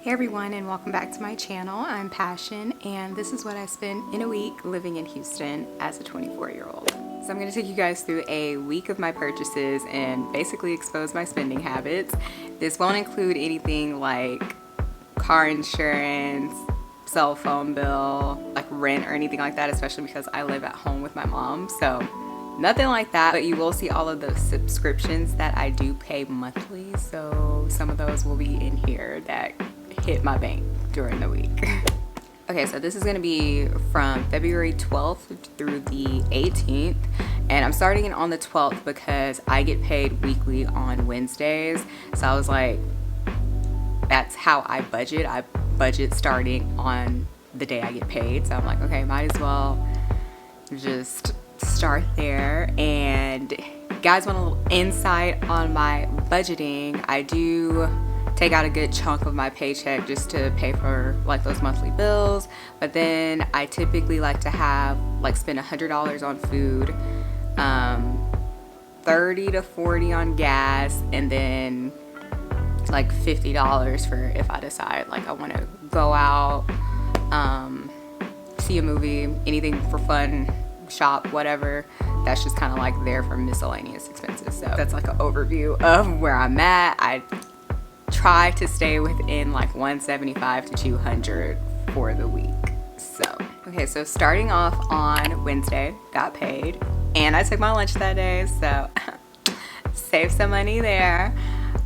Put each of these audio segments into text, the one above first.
Hey everyone, and welcome back to my channel. I'm Passion, and this is what I spent in a week living in Houston as a 24-year-old. So I'm going to take you guys through a week of my purchases and basically expose my spending habits. This won't include anything like car insurance, cell phone bill, like rent or anything like that, especially because I live at home with my mom. So nothing like that, but you will see all of the subscriptions that I do pay monthly. So some of those will be in here that hit my bank during the week. Okay, so this is gonna be from February 12th through the 18th, and I'm starting it on the 12th because I get paid weekly on Wednesdays. So I was like, that's how I budget. I budget starting on the day I get paid. So I'm like, okay, might as well just start there. And guys want a little insight on my budgeting, I do take out a good chunk of my paycheck just to pay for like those monthly bills, but then I typically like to have spend $100 on food, 30 to 40 on gas, and then like $50 for if I decide like I want to go out, see a movie, anything for fun, shop, whatever. That's just kind of like there for miscellaneous expenses. So that's like an overview of where I'm at. I try to stay within like 175 to 200 for the week. So okay, so starting off on Wednesday, got paid, and I took my lunch that day, so save some money there.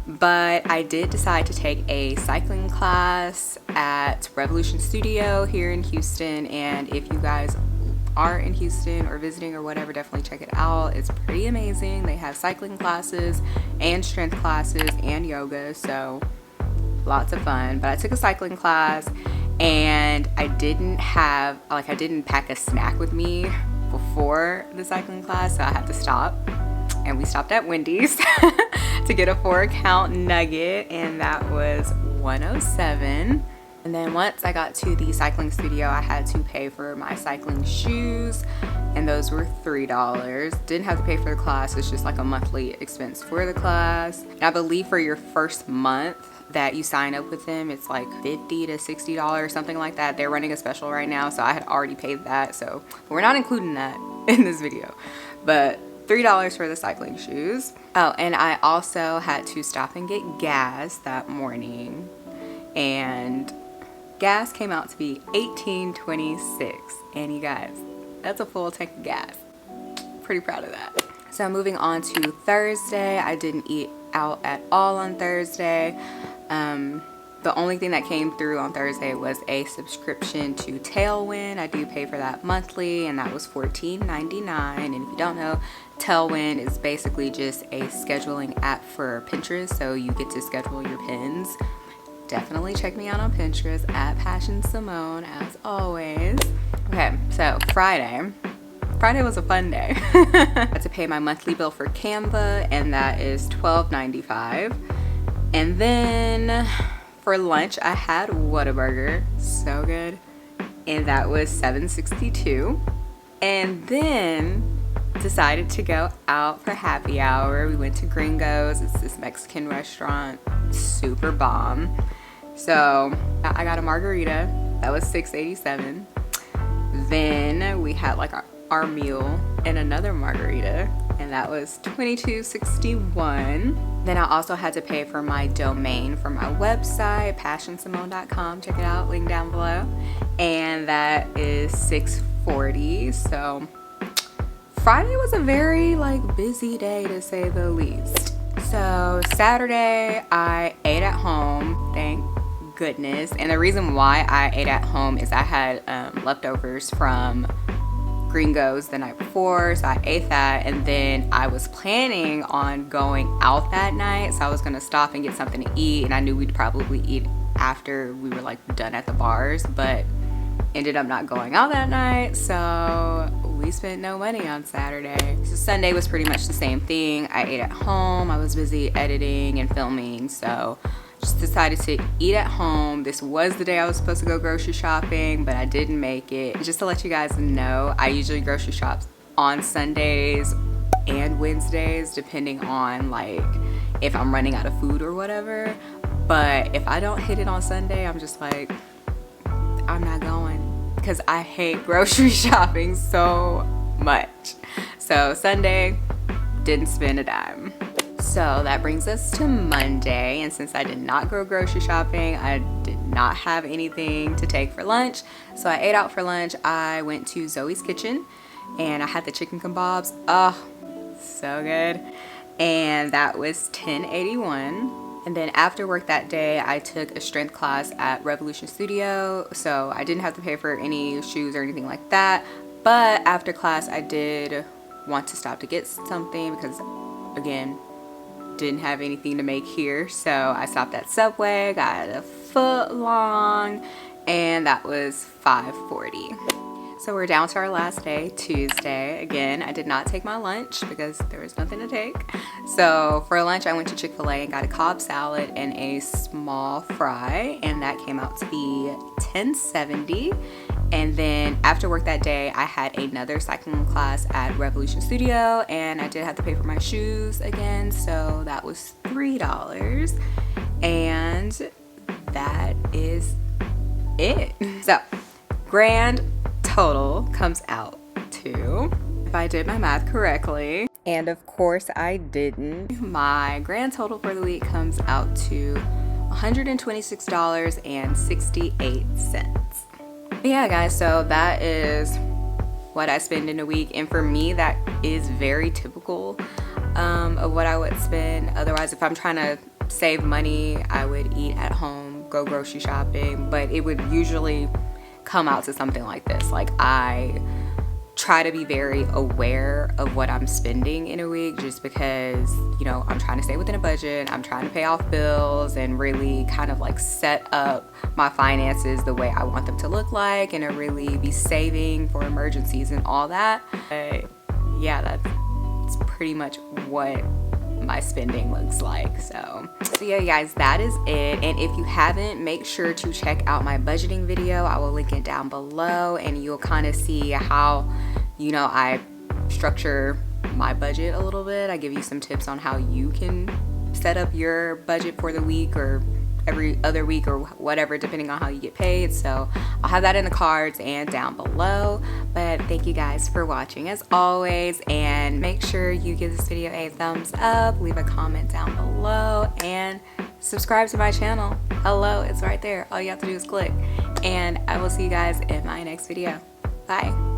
But I did decide to take a cycling class at Revolution Studio here in Houston, and if you guys are in Houston or visiting or whatever, definitely check it out. It's pretty amazing. They have cycling classes and strength classes and yoga, so lots of fun. But I took a cycling class, and I didn't pack a snack with me before the cycling class, so I had to stop, and we stopped at Wendy's to get a 4-count nugget, and that was $107. And then once I got to the cycling studio, I had to pay for my cycling shoes, and those were $3. Didn't have to pay for the class. It's just like a monthly expense for the class. And I believe for your first month that you sign up with them, it's like $50 to $60, something like that. They're running a special right now, so I had already paid that. So we're not including that in this video, but $3 for the cycling shoes. Oh, and I also had to stop and get gas that morning, and gas came out to be $18.26, and you guys, that's a full tank of gas. Pretty proud of that. So moving on to Thursday, I didn't eat out at all on Thursday. The only thing that came through on Thursday was a subscription to Tailwind. I do pay for that monthly, and that was $14.99. And if you don't know, Tailwind is basically just a scheduling app for Pinterest, so you get to schedule your pins. Definitely check me out on Pinterest at Passion Simone, as always. Okay, so Friday was a fun day. I had to pay my monthly bill for Canva, and that is $12.95. And then for lunch, I had Whataburger, so good, and that was $7.62. And then decided to go out for happy hour. We went to Gringo's. It's this Mexican restaurant, super bomb. So I got a margarita, that was $6.87. Then we had like our meal and another margarita, and that was $22.61. Then I also had to pay for my domain for my website, passionsimone.com. Check it out, link down below. And that is $6.40. So Friday was a very busy day, to say the least. So Saturday I ate at home, thank goodness. And the reason why I ate at home is I had leftovers from Gringo's the night before, so I ate that, and then I was planning on going out that night, so I was gonna stop and get something to eat, and I knew we'd probably eat after we were done at the bars, but ended up not going out that night, so we spent no money on Saturday. So Sunday was pretty much the same thing. I ate at home. I was busy editing and filming, so just decided to eat at home. This was the day I was supposed to go grocery shopping, but I didn't make it. Just to let you guys know, I usually grocery shop on Sundays and Wednesdays, depending on if I'm running out of food or whatever. But if I don't hit it on Sunday, I'm just like, I'm not going, because I hate grocery shopping so much. So Sunday, didn't spend a dime. So that brings us to Monday, and since I did not go grocery shopping, I did not have anything to take for lunch. So I ate out for lunch. I went to Zoe's Kitchen and I had the chicken kebabs. Oh, so good. And that was $10.81. And then after work that day, I took a strength class at Revolution Studio. So I didn't have to pay for any shoes or anything like that. But after class, I did want to stop to get something because, again, didn't have anything to make here. So I stopped at Subway, got a foot long, and that was $5.40. So we're down to our last day, Tuesday. Again, I did not take my lunch because there was nothing to take. So for lunch, I went to Chick-fil-A and got a Cobb salad and a small fry, and that came out to be $10.70. And then after work that day, I had another cycling class at Revolution Studio, and I did have to pay for my shoes again, so that was $3. And that is it. So grand total comes out to, if I did my math correctly, and of course I didn't, my grand total for the week comes out to $126.68. Yeah guys, so that is what I spend in a week, and for me that is very typical of what I would spend. Otherwise, if I'm trying to save money, I would eat at home, go grocery shopping, but it would usually come out to something like this. Like, I try to be very aware of what I'm spending in a week, just because, you know, I'm trying to stay within a budget, I'm trying to pay off bills and really kind of like set up my finances the way I want them to look like, and to really be saving for emergencies and all that. But yeah, that's pretty much what my spending looks like. So yeah guys, that is it. And if you haven't, make sure to check out my budgeting video. I will link it down below, and you'll kind of see how, you know, I structure my budget a little bit. I give you some tips on how you can set up your budget for the week or every other week or whatever, depending on how you get paid. So I'll have that in the cards and down below. But thank you guys for watching as always, and make sure you give this video a thumbs up, leave a comment down below, and subscribe to my channel. Hello, it's right there. All you have to do is click, and I will see you guys in my next video. Bye.